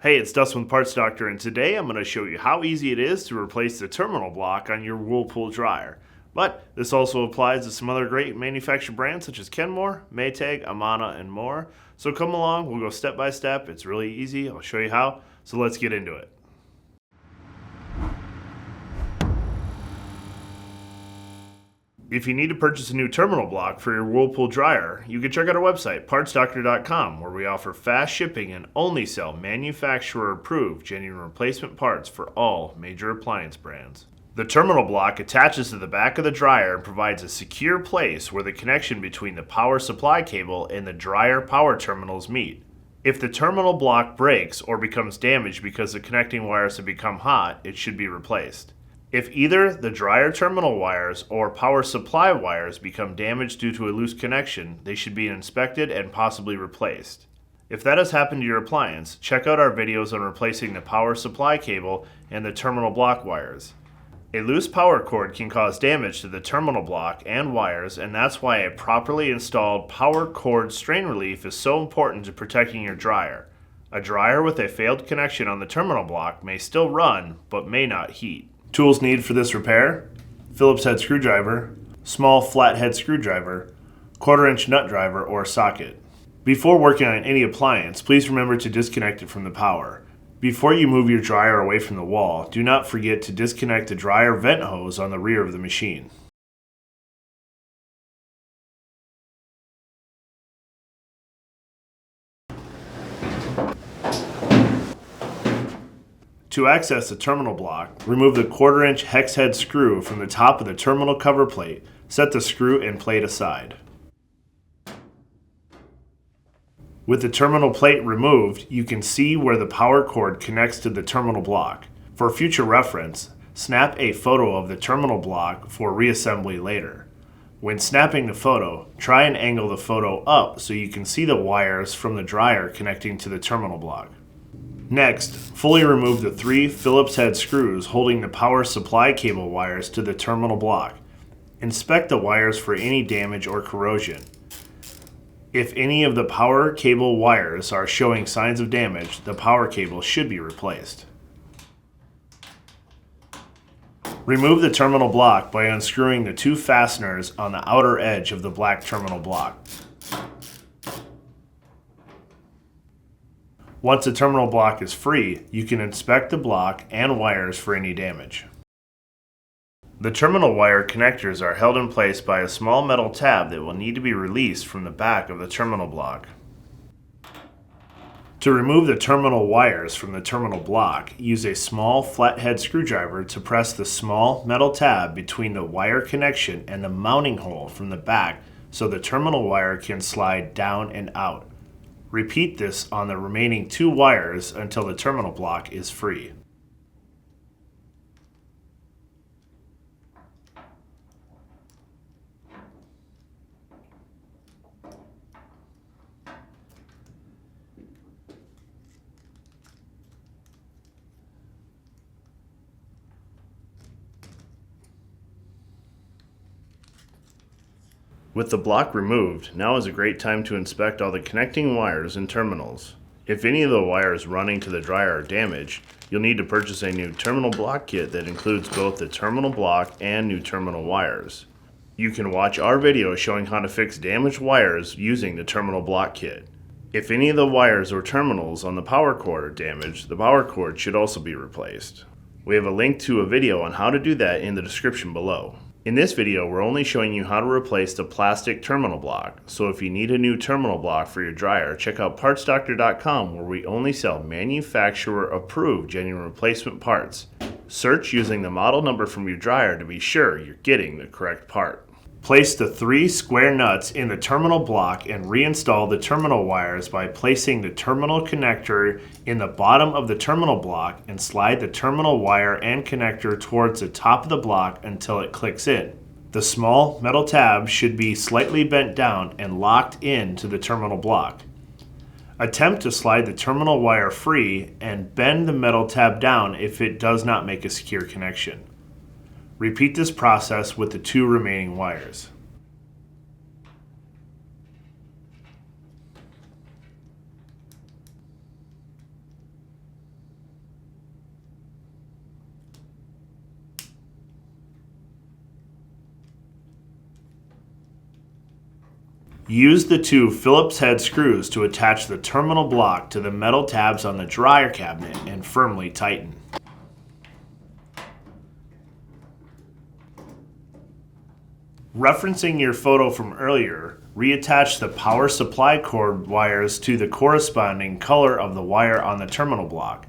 Hey, it's Dustin with Parts Doctor, and today I'm going to show you how easy it is to replace the terminal block on your Whirlpool dryer. But this also applies to some other great manufacturer brands such as Kenmore, Maytag, Amana, and more. So come along, we'll go step by step. It's really easy. I'll show you how. So let's get into it. If you need to purchase a new terminal block for your Whirlpool dryer, you can check out our website, partsdoctor.com, where we offer fast shipping and only sell manufacturer-approved genuine replacement parts for all major appliance brands. The terminal block attaches to the back of the dryer and provides a secure place where the connection between the power supply cable and the dryer power terminals meet. If the terminal block breaks or becomes damaged because the connecting wires have become hot, it should be replaced. If either the dryer terminal wires or power supply wires become damaged due to a loose connection, they should be inspected and possibly replaced. If that has happened to your appliance, check out our videos on replacing the power supply cable and the terminal block wires. A loose power cord can cause damage to the terminal block and wires, and that's why a properly installed power cord strain relief is so important to protecting your dryer. A dryer with a failed connection on the terminal block may still run, but may not heat. Tools needed for this repair: Phillips head screwdriver, small flathead screwdriver, 1/4-inch nut driver or socket. Before working on any appliance, please remember to disconnect it from the power. Before you move your dryer away from the wall, do not forget to disconnect the dryer vent hose on the rear of the machine. To access the terminal block, remove the 1/4-inch hex head screw from the top of the terminal cover plate. Set the screw and plate aside. With the terminal plate removed, you can see where the power cord connects to the terminal block. For future reference, snap a photo of the terminal block for reassembly later. When snapping the photo, try and angle the photo up so you can see the wires from the dryer connecting to the terminal block. Next, fully remove the 3 Phillips head screws holding the power supply cable wires to the terminal block. Inspect the wires for any damage or corrosion. If any of the power cable wires are showing signs of damage, the power cable should be replaced. Remove the terminal block by unscrewing the 2 fasteners on the outer edge of the black terminal block. Once the terminal block is free, you can inspect the block and wires for any damage. The terminal wire connectors are held in place by a small metal tab that will need to be released from the back of the terminal block. To remove the terminal wires from the terminal block, use a small flathead screwdriver to press the small metal tab between the wire connection and the mounting hole from the back so the terminal wire can slide down and out. Repeat this on the remaining 2 wires until the terminal block is free. With the block removed, now is a great time to inspect all the connecting wires and terminals. If any of the wires running to the dryer are damaged, you'll need to purchase a new terminal block kit that includes both the terminal block and new terminal wires. You can watch our video showing how to fix damaged wires using the terminal block kit. If any of the wires or terminals on the power cord are damaged, the power cord should also be replaced. We have a link to a video on how to do that in the description below. In this video, we're only showing you how to replace the plastic terminal block, so if you need a new terminal block for your dryer, check out partsdoctor.com, where we only sell manufacturer-approved genuine replacement parts. Search using the model number from your dryer to be sure you're getting the correct part. Place the 3 square nuts in the terminal block and reinstall the terminal wires by placing the terminal connector in the bottom of the terminal block and slide the terminal wire and connector towards the top of the block until it clicks in. The small metal tab should be slightly bent down and locked into the terminal block. Attempt to slide the terminal wire free and bend the metal tab down if it does not make a secure connection. Repeat this process with the 2 remaining wires. Use the two Phillips head screws to attach the terminal block to the metal tabs on the dryer cabinet and firmly tighten. Referencing your photo from earlier, reattach the power supply cord wires to the corresponding color of the wire on the terminal block.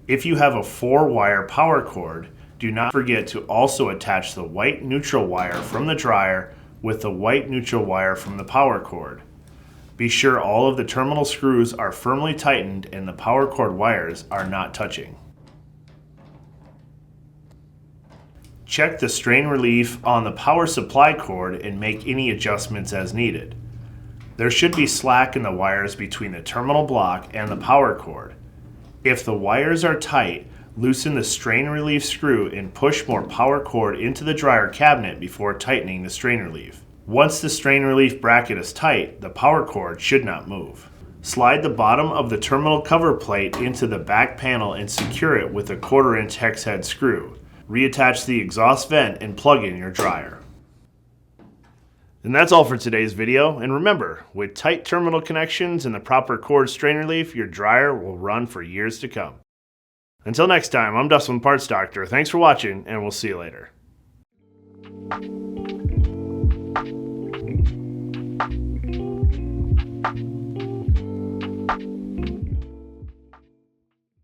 If you have a 4-wire power cord, do not forget to also attach the white neutral wire from the dryer with the white neutral wire from the power cord. Be sure all of the terminal screws are firmly tightened and the power cord wires are not touching. Check the strain relief on the power supply cord and make any adjustments as needed. There should be slack in the wires between the terminal block and the power cord. If the wires are tight, loosen the strain relief screw and push more power cord into the dryer cabinet before tightening the strain relief. Once the strain relief bracket is tight, the power cord should not move. Slide the bottom of the terminal cover plate into the back panel and secure it with a 1/4-inch hex head screw. Reattach the exhaust vent and plug in your dryer. And that's all for today's video. And remember, with tight terminal connections and the proper cord strain relief, your dryer will run for years to come. Until next time, I'm Dustin Parts Doctor. Thanks for watching, and we'll see you later.